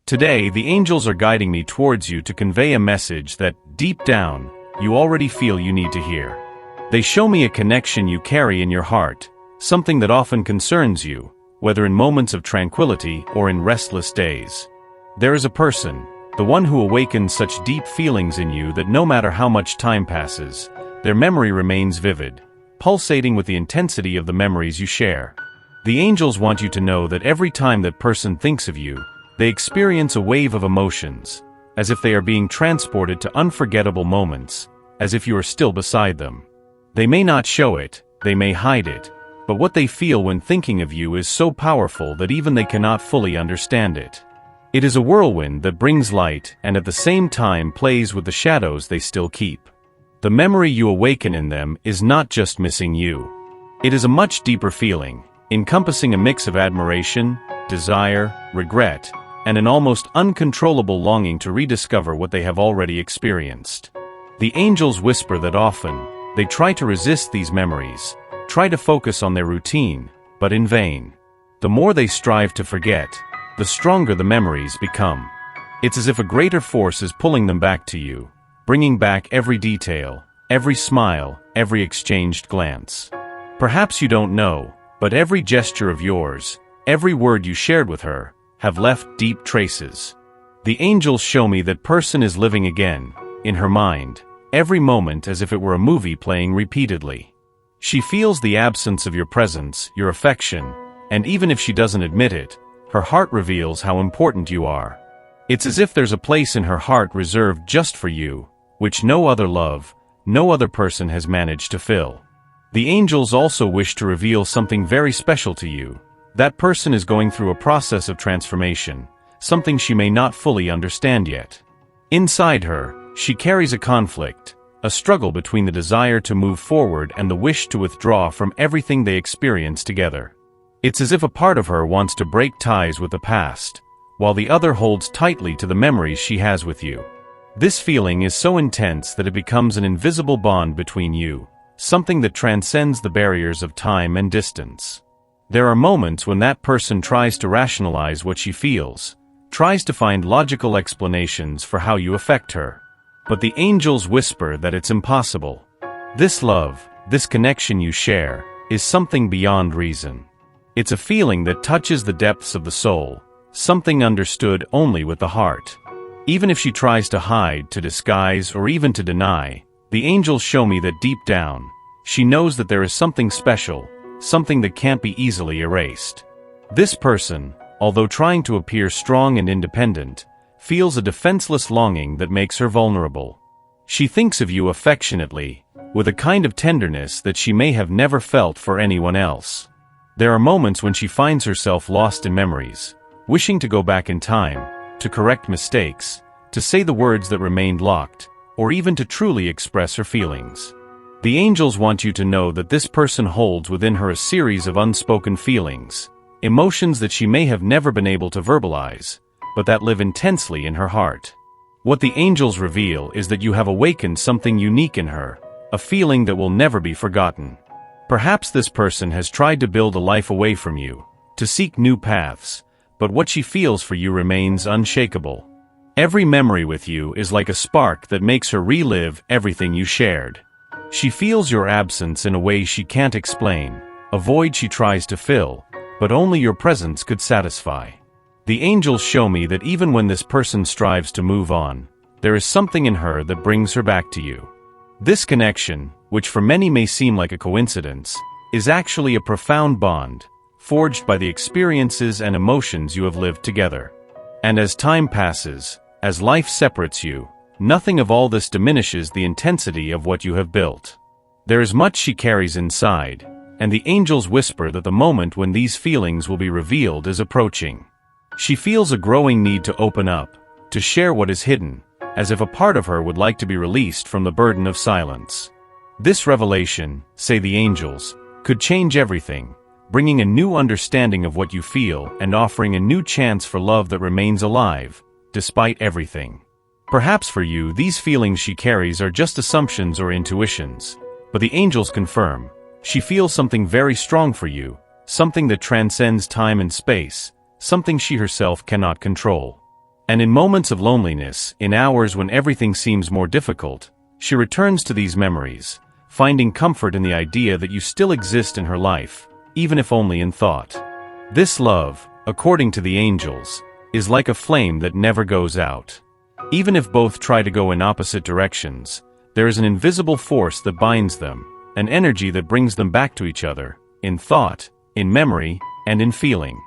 Today, the angels are guiding me towards you to convey a message that, deep down, you already feel you need to hear. They show me a connection you carry in your heart, something that often concerns you, whether in moments of tranquility or in restless days. There is a person, the one who awakens such deep feelings in you that no matter how much time passes, their memory remains vivid, pulsating with the intensity of the memories you share. The angels want you to know that every time that person thinks of you, they experience a wave of emotions, as if they are being transported to unforgettable moments, as if you are still beside them. They may not show it, they may hide it, but what they feel when thinking of you is so powerful that even they cannot fully understand it. It is a whirlwind that brings light and at the same time plays with the shadows they still keep. The memory you awaken in them is not just missing you. It is a much deeper feeling, encompassing a mix of admiration, desire, regret, and an almost uncontrollable longing to rediscover what they have already experienced. The angels whisper that often, they try to resist these memories, try to focus on their routine, but in vain. The more they strive to forget, the stronger the memories become. It's as if a greater force is pulling them back to you, bringing back every detail, every smile, every exchanged glance. Perhaps you don't know, but every gesture of yours, every word you shared with her, have left deep traces. The angels show me that person is living again, in her mind, every moment as if it were a movie playing repeatedly. She feels the absence of your presence, your affection, and even if she doesn't admit it, her heart reveals how important you are. It's as if there's a place in her heart reserved just for you, which no other love, no other person has managed to fill. The angels also wish to reveal something very special to you. That person is going through a process of transformation, something she may not fully understand yet. Inside her, she carries a conflict, a struggle between the desire to move forward and the wish to withdraw from everything they experience together. It's as if a part of her wants to break ties with the past, while the other holds tightly to the memories she has with you. This feeling is so intense that it becomes an invisible bond between you, something that transcends the barriers of time and distance. There are moments when that person tries to rationalize what she feels, tries to find logical explanations for how you affect her. But the angels whisper that it's impossible. This love, this connection you share, is something beyond reason. It's a feeling that touches the depths of the soul, something understood only with the heart. Even if she tries to hide, to disguise, or even to deny, the angels show me that deep down, she knows that there is something special, something that can't be easily erased. This person, although trying to appear strong and independent, feels a defenseless longing that makes her vulnerable. She thinks of you affectionately, with a kind of tenderness that she may have never felt for anyone else. There are moments when she finds herself lost in memories, wishing to go back in time, to correct mistakes, to say the words that remained locked, or even to truly express her feelings. The angels want you to know that this person holds within her a series of unspoken feelings, emotions that she may have never been able to verbalize, but that live intensely in her heart. What the angels reveal is that you have awakened something unique in her, a feeling that will never be forgotten. Perhaps this person has tried to build a life away from you, to seek new paths, but what she feels for you remains unshakable. Every memory with you is like a spark that makes her relive everything you shared. She feels your absence in a way she can't explain, a void she tries to fill, but only your presence could satisfy. The angels show me that even when this person strives to move on, there is something in her that brings her back to you. This connection, which for many may seem like a coincidence, is actually a profound bond, forged by the experiences and emotions you have lived together. And as time passes, as life separates you, nothing of all this diminishes the intensity of what you have built. There is much she carries inside, and the angels whisper that the moment when these feelings will be revealed is approaching. She feels a growing need to open up, to share what is hidden, as if a part of her would like to be released from the burden of silence. This revelation, say the angels, could change everything, bringing a new understanding of what you feel and offering a new chance for love that remains alive, despite everything. Perhaps for you, these feelings she carries are just assumptions or intuitions, but the angels confirm, she feels something very strong for you, something that transcends time and space, something she herself cannot control. And in moments of loneliness, in hours when everything seems more difficult, she returns to these memories, finding comfort in the idea that you still exist in her life, even if only in thought. This love, according to the angels, is like a flame that never goes out. Even if both try to go in opposite directions, there is an invisible force that binds them, an energy that brings them back to each other, in thought, in memory, and in feeling.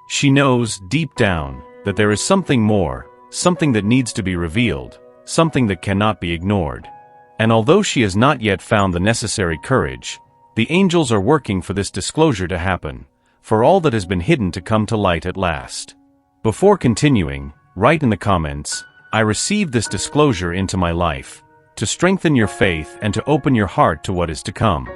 She knows, deep down, that there is something more, something that needs to be revealed, something that cannot be ignored. And although she has not yet found the necessary courage, the angels are working for this disclosure to happen, for all that has been hidden to come to light at last. Before continuing, write in the comments, "I received this disclosure into my life," to strengthen your faith and to open your heart to what is to come.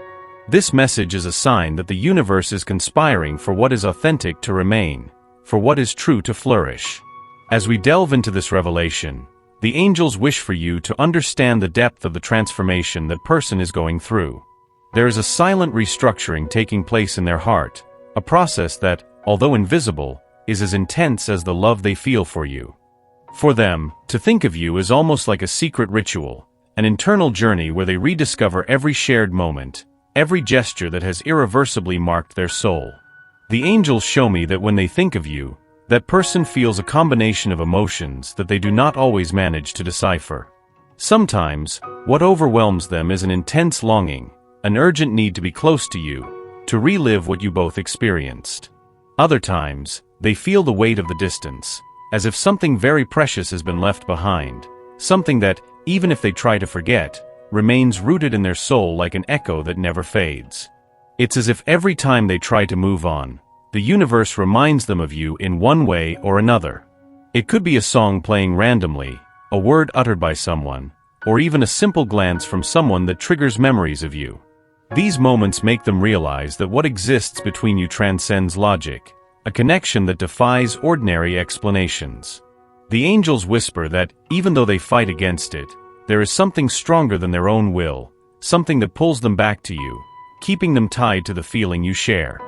This message is a sign that the universe is conspiring for what is authentic to remain, for what is true to flourish. As we delve into this revelation, the angels wish for you to understand the depth of the transformation that person is going through. There is a silent restructuring taking place in their heart, a process that, although invisible, is as intense as the love they feel for you. For them, to think of you is almost like a secret ritual, an internal journey where they rediscover every shared moment, every gesture that has irreversibly marked their soul. The angels show me that when they think of you, that person feels a combination of emotions that they do not always manage to decipher. Sometimes, what overwhelms them is an intense longing, an urgent need to be close to you, to relive what you both experienced. Other times, they feel the weight of the distance, as if something very precious has been left behind, something that, even if they try to forget, remains rooted in their soul like an echo that never fades. It's as if every time they try to move on, the universe reminds them of you in one way or another. It could be a song playing randomly, a word uttered by someone, or even a simple glance from someone that triggers memories of you. These moments make them realize that what exists between you transcends logic, a connection that defies ordinary explanations. The angels whisper that, even though they fight against it, there is something stronger than their own will, something that pulls them back to you, keeping them tied to the feeling you share.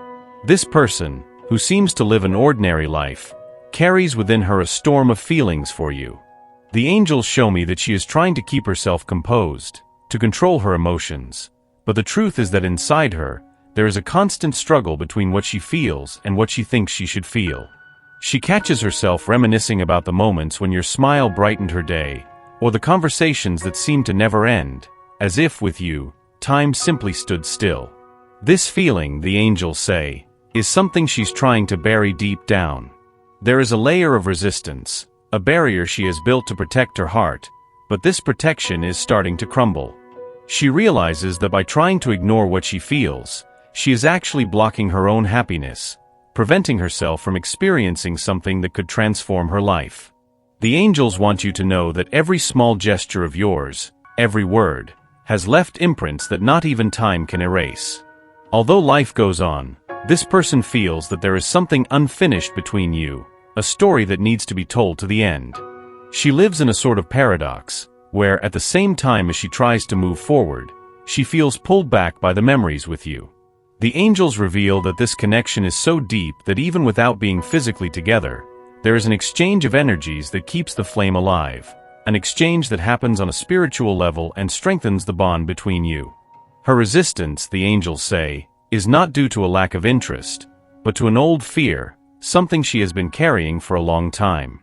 This person, who seems to live an ordinary life, carries within her a storm of feelings for you. The angels show me that she is trying to keep herself composed, to control her emotions, but the truth is that inside her, there is a constant struggle between what she feels and what she thinks she should feel. She catches herself reminiscing about the moments when your smile brightened her day, or the conversations that seemed to never end, as if with you, time simply stood still. This feeling, the angels say, is something she's trying to bury deep down. There is a layer of resistance, a barrier she has built to protect her heart, but this protection is starting to crumble. She realizes that by trying to ignore what she feels, she is actually blocking her own happiness, preventing herself from experiencing something that could transform her life. The angels want you to know that every small gesture of yours, every word, has left imprints that not even time can erase. Although life goes on, this person feels that there is something unfinished between you, a story that needs to be told to the end. She lives in a sort of paradox, where at the same time as she tries to move forward, she feels pulled back by the memories with you. The angels reveal that this connection is so deep that even without being physically together, there is an exchange of energies that keeps the flame alive, an exchange that happens on a spiritual level and strengthens the bond between you. Her resistance, the angels say, is not due to a lack of interest, but to an old fear, something she has been carrying for a long time.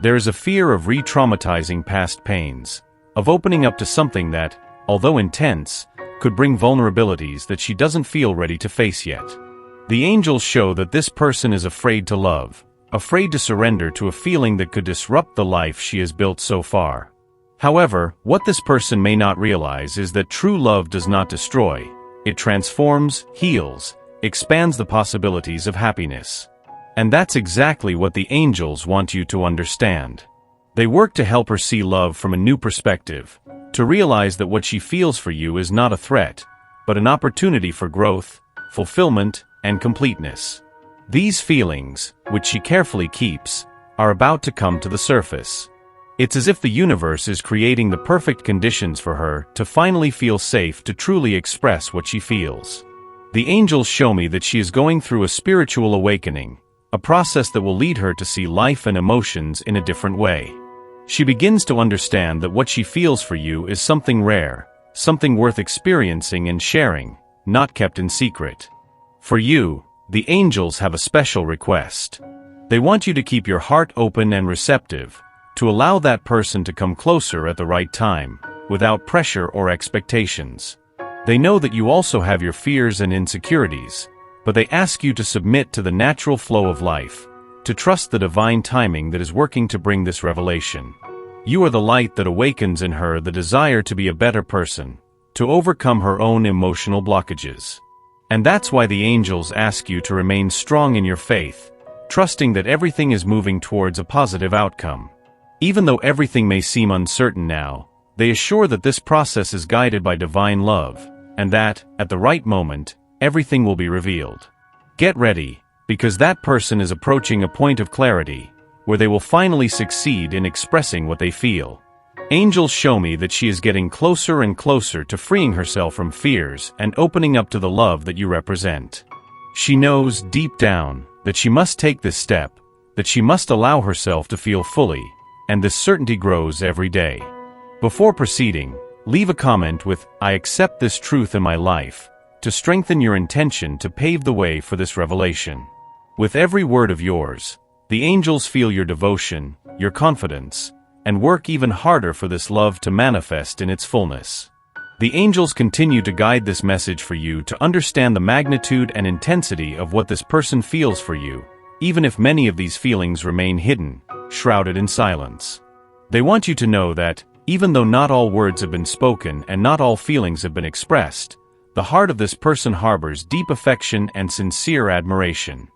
There is a fear of re-traumatizing past pains, of opening up to something that, although intense, could bring vulnerabilities that she doesn't feel ready to face yet. The angels show that this person is afraid to love, afraid to surrender to a feeling that could disrupt the life she has built so far. However, what this person may not realize is that true love does not destroy. It transforms, heals, expands the possibilities of happiness. And that's exactly what the angels want you to understand. They work to help her see love from a new perspective, to realize that what she feels for you is not a threat, but an opportunity for growth, fulfillment, and completeness. These feelings, which she carefully keeps, are about to come to the surface. It's as if the universe is creating the perfect conditions for her to finally feel safe to truly express what she feels. The angels show me that she is going through a spiritual awakening, a process that will lead her to see life and emotions in a different way. She begins to understand that what she feels for you is something rare, something worth experiencing and sharing, not kept in secret. For you, the angels have a special request. They want you to keep your heart open and receptive, to allow that person to come closer at the right time, without pressure or expectations. They know that you also have your fears and insecurities, but they ask you to submit to the natural flow of life, to trust the divine timing that is working to bring this revelation. You are the light that awakens in her the desire to be a better person, to overcome her own emotional blockages. And that's why the angels ask you to remain strong in your faith, trusting that everything is moving towards a positive outcome. Even though everything may seem uncertain now, they assure that this process is guided by divine love, and that, at the right moment, everything will be revealed. Get ready, because that person is approaching a point of clarity, where they will finally succeed in expressing what they feel. Angels show me that she is getting closer and closer to freeing herself from fears and opening up to the love that you represent. She knows, deep down, that she must take this step, that she must allow herself to feel fully, and this certainty grows every day. Before proceeding, leave a comment with, "I accept this truth in my life," to strengthen your intention to pave the way for this revelation. With every word of yours, the angels feel your devotion, your confidence, and work even harder for this love to manifest in its fullness. The angels continue to guide this message for you to understand the magnitude and intensity of what this person feels for you, even if many of these feelings remain hidden, shrouded in silence. They want you to know that, even though not all words have been spoken and not all feelings have been expressed, the heart of this person harbors deep affection and sincere admiration.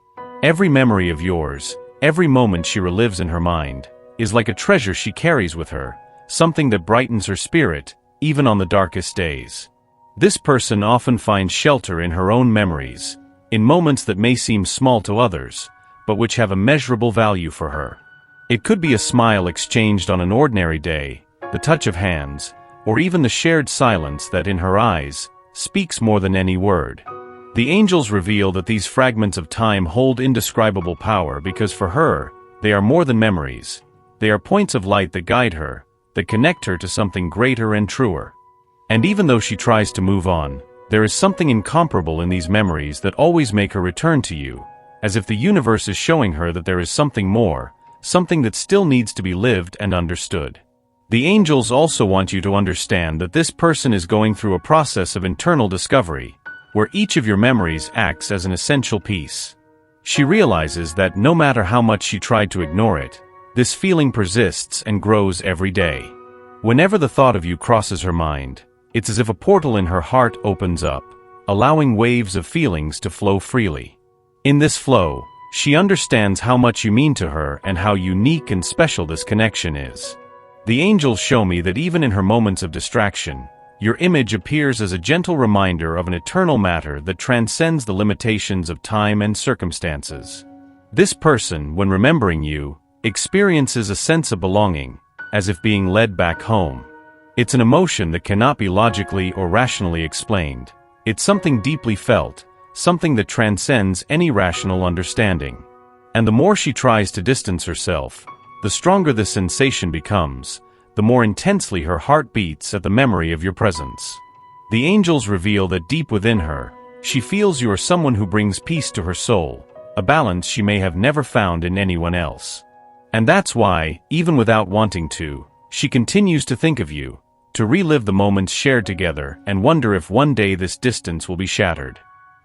Every memory of yours, every moment she relives in her mind, is like a treasure she carries with her, something that brightens her spirit, even on the darkest days. This person often finds shelter in her own memories, in moments that may seem small to others, but which have immeasurable value for her. It could be a smile exchanged on an ordinary day, the touch of hands, or even the shared silence that, in her eyes, speaks more than any word. The angels reveal that these fragments of time hold indescribable power because for her, they are more than memories. They are points of light that guide her, that connect her to something greater and truer. And even though she tries to move on, there is something incomparable in these memories that always make her return to you, as if the universe is showing her that there is something more, something that still needs to be lived and understood. The angels also want you to understand that this person is going through a process of internal discovery, where each of your memories acts as an essential piece. She realizes that no matter how much she tried to ignore it, this feeling persists and grows every day. Whenever the thought of you crosses her mind, it's as if a portal in her heart opens up, allowing waves of feelings to flow freely. In this flow, she understands how much you mean to her and how unique and special this connection is. The angels show me that even in her moments of distraction, your image appears as a gentle reminder of an eternal matter that transcends the limitations of time and circumstances. This person, when remembering you, experiences a sense of belonging, as if being led back home. It's an emotion that cannot be logically or rationally explained. It's something deeply felt, something that transcends any rational understanding. And the more she tries to distance herself, the stronger this sensation becomes, the more intensely her heart beats at the memory of your presence. The angels reveal that deep within her, she feels you are someone who brings peace to her soul, a balance she may have never found in anyone else. And that's why, even without wanting to, she continues to think of you, to relive the moments shared together and wonder if one day this distance will be shattered.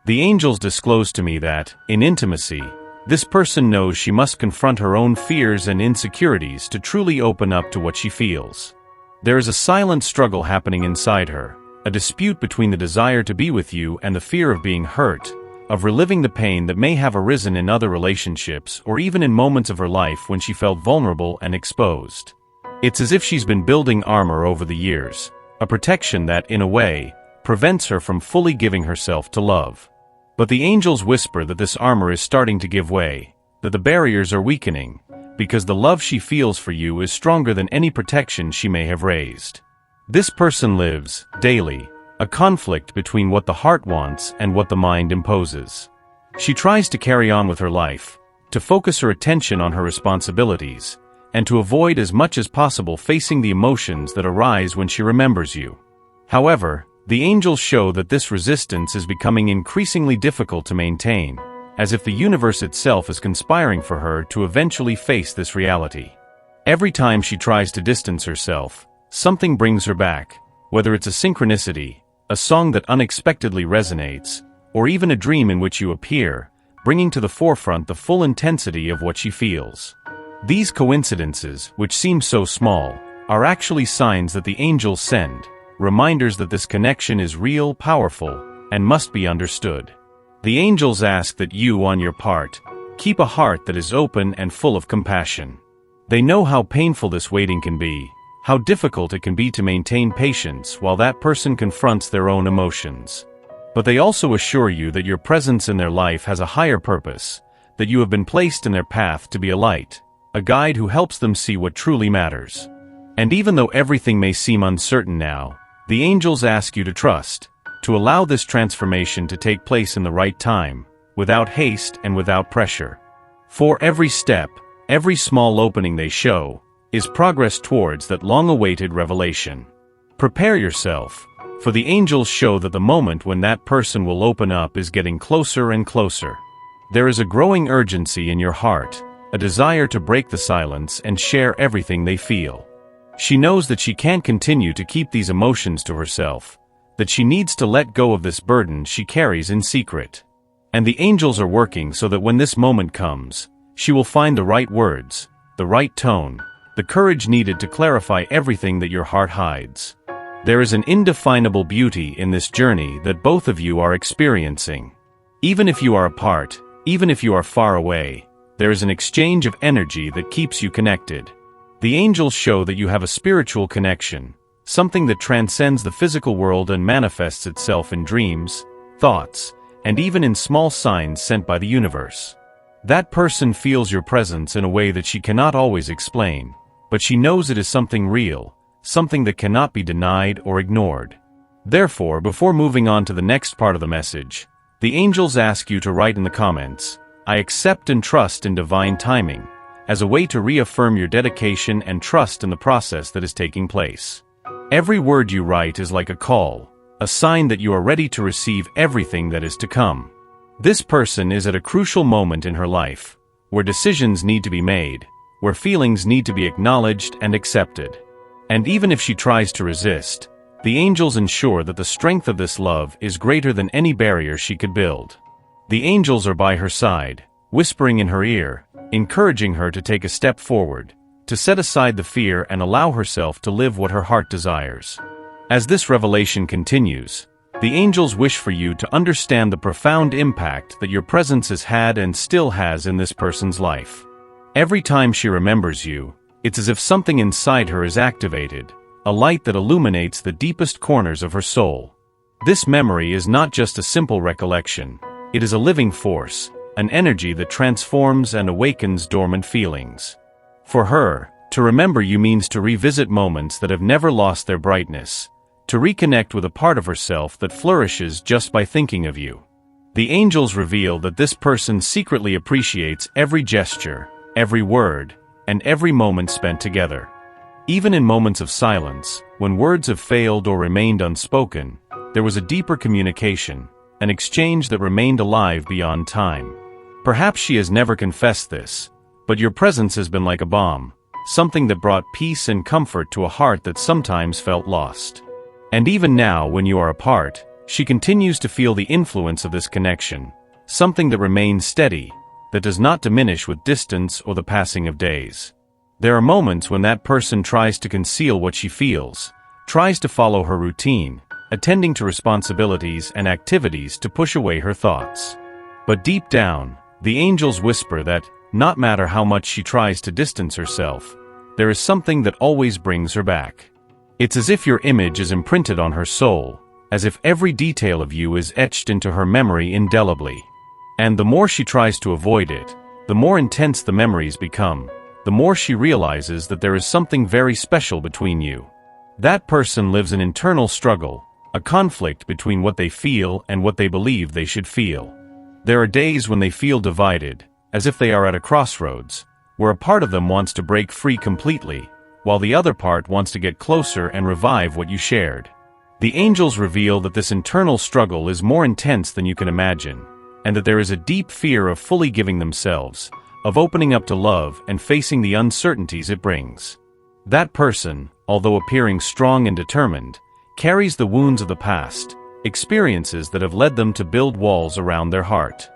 The angels disclose to me that, in intimacy, this person knows she must confront her own fears and insecurities to truly open up to what she feels. There is a silent struggle happening inside her, a dispute between the desire to be with you and the fear of being hurt, of reliving the pain that may have arisen in other relationships or even in moments of her life when she felt vulnerable and exposed. It's as if she's been building armor over the years, a protection that, in a way, prevents her from fully giving herself to love. But the angels whisper that this armor is starting to give way, that the barriers are weakening, because the love she feels for you is stronger than any protection she may have raised. This person lives, daily, a conflict between what the heart wants and what the mind imposes. She tries to carry on with her life, to focus her attention on her responsibilities, and to avoid as much as possible facing the emotions that arise when she remembers you. However, the angels show that this resistance is becoming increasingly difficult to maintain, as if the universe itself is conspiring for her to eventually face this reality. Every time she tries to distance herself, something brings her back, whether it's a synchronicity, a song that unexpectedly resonates, or even a dream in which you appear, bringing to the forefront the full intensity of what she feels. These coincidences, which seem so small, are actually signs that the angels send, reminders that this connection is real, powerful, and must be understood. The angels ask that you, on your part, keep a heart that is open and full of compassion. They know how painful this waiting can be, how difficult it can be to maintain patience while that person confronts their own emotions. But they also assure you that your presence in their life has a higher purpose, that you have been placed in their path to be a light, a guide who helps them see what truly matters. And even though everything may seem uncertain now, the angels ask you to trust, to allow this transformation to take place in the right time, without haste and without pressure. For every step, every small opening they show, is progress towards that long-awaited revelation. Prepare yourself, for the angels show that the moment when that person will open up is getting closer and closer. There is a growing urgency in your heart, a desire to break the silence and share everything they feel. She knows that she can't continue to keep these emotions to herself, that she needs to let go of this burden she carries in secret. And the angels are working so that when this moment comes, she will find the right words, the right tone, the courage needed to clarify everything that your heart hides. There is an indefinable beauty in this journey that both of you are experiencing. Even if you are apart, even if you are far away, there is an exchange of energy that keeps you connected. The angels show that you have a spiritual connection, something that transcends the physical world and manifests itself in dreams, thoughts, and even in small signs sent by the universe. That person feels your presence in a way that she cannot always explain, but she knows it is something real, something that cannot be denied or ignored. Therefore, before moving on to the next part of the message, the angels ask you to write in the comments, "I accept and trust in divine timing," as a way to reaffirm your dedication and trust in the process that is taking place. Every word you write is like a call, a sign that you are ready to receive everything that is to come. This person is at a crucial moment in her life, where decisions need to be made, where feelings need to be acknowledged and accepted. And even if she tries to resist, the angels ensure that the strength of this love is greater than any barrier she could build. The angels are by her side, whispering in her ear, encouraging her to take a step forward, to set aside the fear and allow herself to live what her heart desires. As this revelation continues, the angels wish for you to understand the profound impact that your presence has had and still has in this person's life. Every time she remembers you, it's as if something inside her is activated, a light that illuminates the deepest corners of her soul. This memory is not just a simple recollection, it is a living force, an energy that transforms and awakens dormant feelings. For her, to remember you means to revisit moments that have never lost their brightness, to reconnect with a part of herself that flourishes just by thinking of you. The angels reveal that this person secretly appreciates every gesture, every word, and every moment spent together. Even in moments of silence, when words have failed or remained unspoken, there was a deeper communication, an exchange that remained alive beyond time. Perhaps she has never confessed this, but your presence has been like a balm, something that brought peace and comfort to a heart that sometimes felt lost. And even now, when you are apart, she continues to feel the influence of this connection, something that remains steady, that does not diminish with distance or the passing of days. There are moments when that person tries to conceal what she feels, tries to follow her routine, attending to responsibilities and activities to push away her thoughts. But deep down, the angels whisper that, no matter how much she tries to distance herself, there is something that always brings her back. It's as if your image is imprinted on her soul, as if every detail of you is etched into her memory indelibly. And the more she tries to avoid it, the more intense the memories become, the more she realizes that there is something very special between you. That person lives an internal struggle, a conflict between what they feel and what they believe they should feel. There are days when they feel divided, as if they are at a crossroads, where a part of them wants to break free completely, while the other part wants to get closer and revive what you shared. The angels reveal that this internal struggle is more intense than you can imagine, and that there is a deep fear of fully giving themselves, of opening up to love and facing the uncertainties it brings. That person, although appearing strong and determined, carries the wounds of the past, experiences that have led them to build walls around their heart.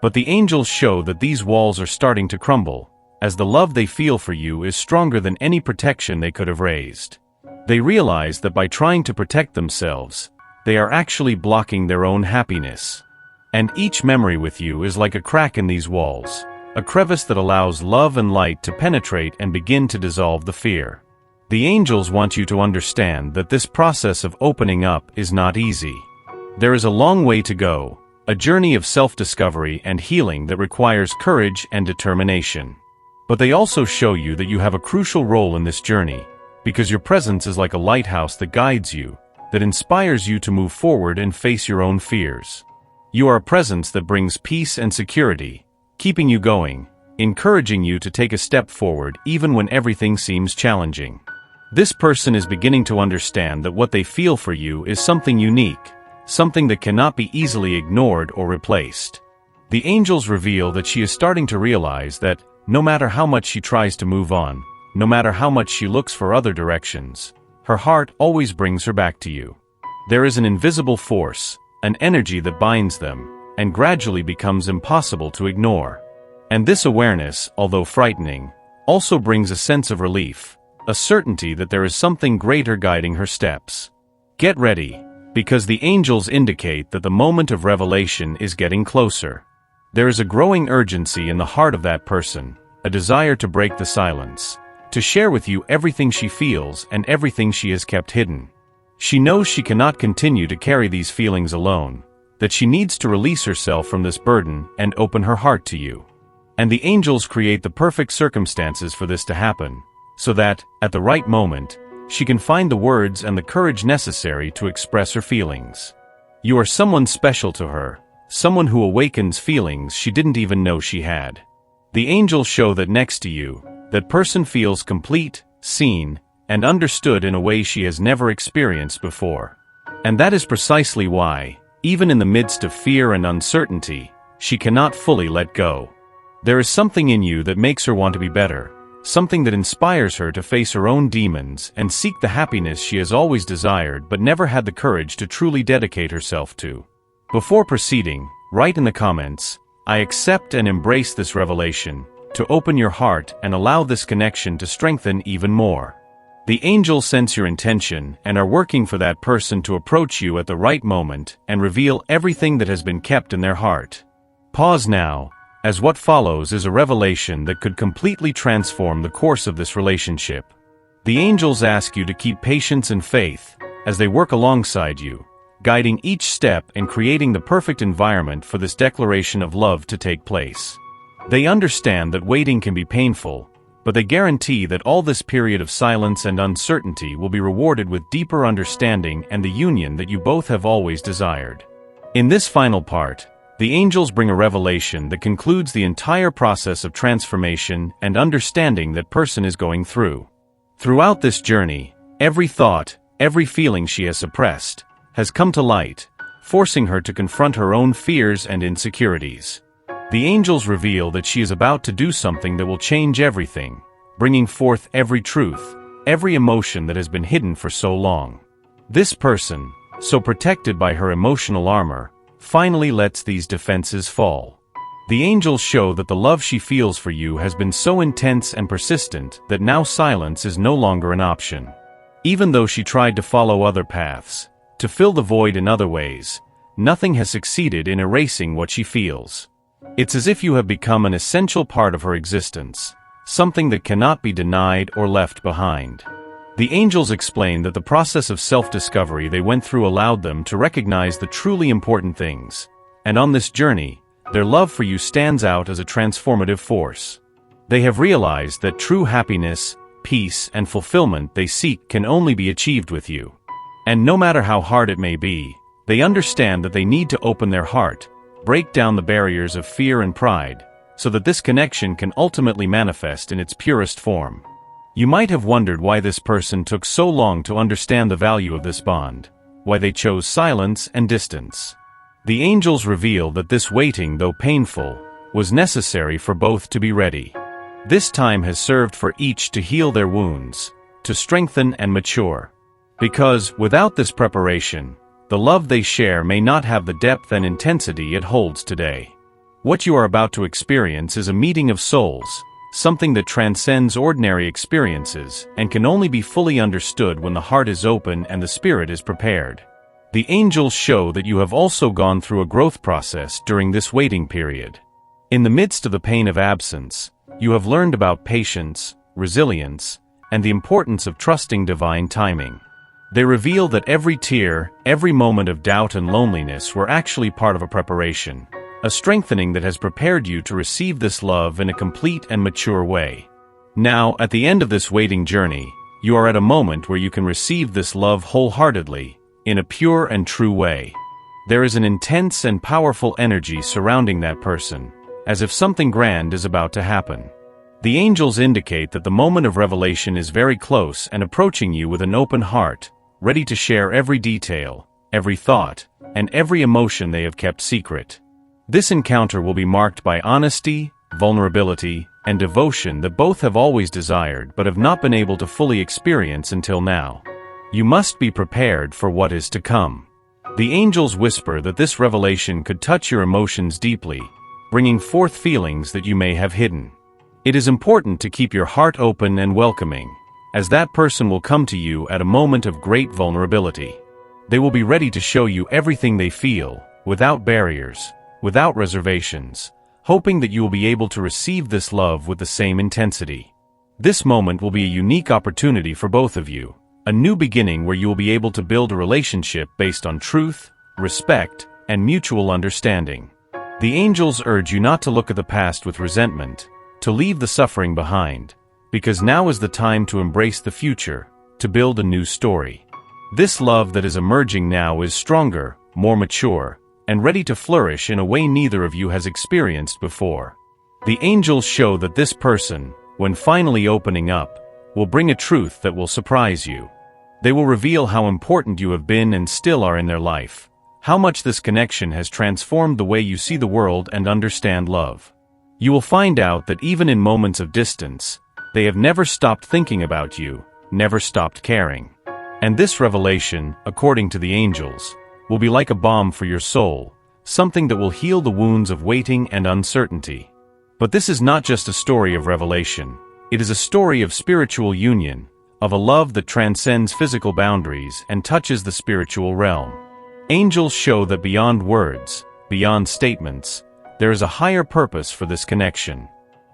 But the angels show that these walls are starting to crumble, as the love they feel for you is stronger than any protection they could have raised. They realize that by trying to protect themselves, they are actually blocking their own happiness. And each memory with you is like a crack in these walls, a crevice that allows love and light to penetrate and begin to dissolve the fear. The angels want you to understand that this process of opening up is not easy. There is a long way to go, a journey of self-discovery and healing that requires courage and determination. But they also show you that you have a crucial role in this journey, because your presence is like a lighthouse that guides you, that inspires you to move forward and face your own fears. You are a presence that brings peace and security, keeping you going, encouraging you to take a step forward even when everything seems challenging. This person is beginning to understand that what they feel for you is something unique, something that cannot be easily ignored or replaced. The angels reveal that she is starting to realize that, no matter how much she tries to move on, no matter how much she looks for other directions, her heart always brings her back to you. There is an invisible force, an energy that binds them, and gradually becomes impossible to ignore. And this awareness, although frightening, also brings a sense of relief, a certainty that there is something greater guiding her steps. Get ready, because the angels indicate that the moment of revelation is getting closer. There is a growing urgency in the heart of that person, a desire to break the silence, to share with you everything she feels and everything she has kept hidden. She knows she cannot continue to carry these feelings alone, that she needs to release herself from this burden and open her heart to you. And the angels create the perfect circumstances for this to happen, so that, at the right moment, she can find the words and the courage necessary to express her feelings. You are someone special to her, someone who awakens feelings she didn't even know she had. The angels show that next to you, that person feels complete, seen, and understood in a way she has never experienced before. And that is precisely why, even in the midst of fear and uncertainty, she cannot fully let go. There is something in you that makes her want to be better, something that inspires her to face her own demons and seek the happiness she has always desired but never had the courage to truly dedicate herself to. Before proceeding, write in the comments, "I accept and embrace this revelation," to open your heart and allow this connection to strengthen even more. The angels sense your intention and are working for that person to approach you at the right moment and reveal everything that has been kept in their heart. Pause now, as what follows is a revelation that could completely transform the course of this relationship. The angels ask you to keep patience and faith as they work alongside you, guiding each step and creating the perfect environment for this declaration of love to take place. They understand that waiting can be painful, but they guarantee that all this period of silence and uncertainty will be rewarded with deeper understanding and the union that you both have always desired. In this final part, the angels bring a revelation that concludes the entire process of transformation and understanding that person is going through. Throughout this journey, every thought, every feeling she has suppressed, has come to light, forcing her to confront her own fears and insecurities. The angels reveal that she is about to do something that will change everything, bringing forth every truth, every emotion that has been hidden for so long. This person, so protected by her emotional armor, finally lets these defenses fall. The angels show that the love she feels for you has been so intense and persistent that now silence is no longer an option. Even though she tried to follow other paths, to fill the void in other ways, nothing has succeeded in erasing what she feels. It's as if you have become an essential part of her existence, something that cannot be denied or left behind. The angels explain that the process of self-discovery they went through allowed them to recognize the truly important things, and on this journey, their love for you stands out as a transformative force. They have realized that true happiness, peace, and fulfillment they seek can only be achieved with you. And no matter how hard it may be, they understand that they need to open their heart, break down the barriers of fear and pride, so that this connection can ultimately manifest in its purest form. You might have wondered why this person took so long to understand the value of this bond, why they chose silence and distance. The angels reveal that this waiting, though painful, was necessary for both to be ready. This time has served for each to heal their wounds, to strengthen and mature. Because, without this preparation, the love they share may not have the depth and intensity it holds today. What you are about to experience is a meeting of souls, something that transcends ordinary experiences and can only be fully understood when the heart is open and the spirit is prepared. The angels show that you have also gone through a growth process during this waiting period. In the midst of the pain of absence, you have learned about patience, resilience, and the importance of trusting divine timing. They reveal that every tear, every moment of doubt and loneliness were actually part of a preparation, a strengthening that has prepared you to receive this love in a complete and mature way. Now, at the end of this waiting journey, you are at a moment where you can receive this love wholeheartedly, in a pure and true way. There is an intense and powerful energy surrounding that person, as if something grand is about to happen. The angels indicate that the moment of revelation is very close and approaching you with an open heart, ready to share every detail, every thought, and every emotion they have kept secret. This encounter will be marked by honesty, vulnerability, and devotion that both have always desired but have not been able to fully experience until now. You must be prepared for what is to come. The angels whisper that this revelation could touch your emotions deeply, bringing forth feelings that you may have hidden. It is important to keep your heart open and welcoming, as that person will come to you at a moment of great vulnerability. They will be ready to show you everything they feel, without barriers, without reservations, hoping that you will be able to receive this love with the same intensity. This moment will be a unique opportunity for both of you, a new beginning where you will be able to build a relationship based on truth, respect, and mutual understanding. The angels urge you not to look at the past with resentment, to leave the suffering behind, because now is the time to embrace the future, to build a new story. This love that is emerging now is stronger, more mature, and ready to flourish in a way neither of you has experienced before. The angels show that this person, when finally opening up, will bring a truth that will surprise you. They will reveal how important you have been and still are in their life, how much this connection has transformed the way you see the world and understand love. You will find out that even in moments of distance, they have never stopped thinking about you, never stopped caring. And this revelation, according to the angels, will be like a balm for your soul, something that will heal the wounds of waiting and uncertainty. But this is not just a story of revelation. It is a story of spiritual union, of a love that transcends physical boundaries and touches the spiritual realm. Angels show that beyond words, beyond statements, there is a higher purpose for this connection.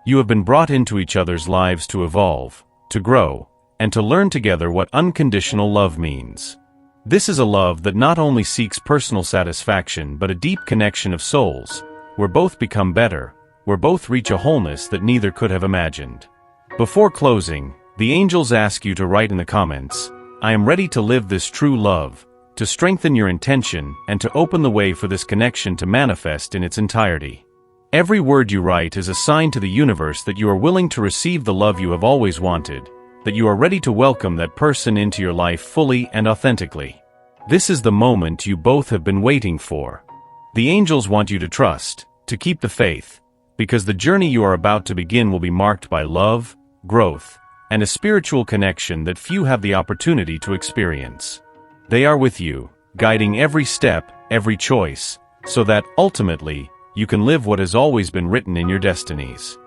You have been brought into each other's lives to evolve, to grow, and to learn together what unconditional love means. This is a love that not only seeks personal satisfaction but a deep connection of souls, where both become better, where both reach a wholeness that neither could have imagined. Before closing, the angels ask you to write in the comments, "I am ready to live this true love," to strengthen your intention and to open the way for this connection to manifest in its entirety. Every word you write is a sign to the universe that you are willing to receive the love you have always wanted, that you are ready to welcome that person into your life fully and authentically. This is the moment you both have been waiting for. The angels want you to trust, to keep the faith, because the journey you are about to begin will be marked by love, growth, and a spiritual connection that few have the opportunity to experience. They are with you, guiding every step, every choice, so that, ultimately, you can live what has always been written in your destinies.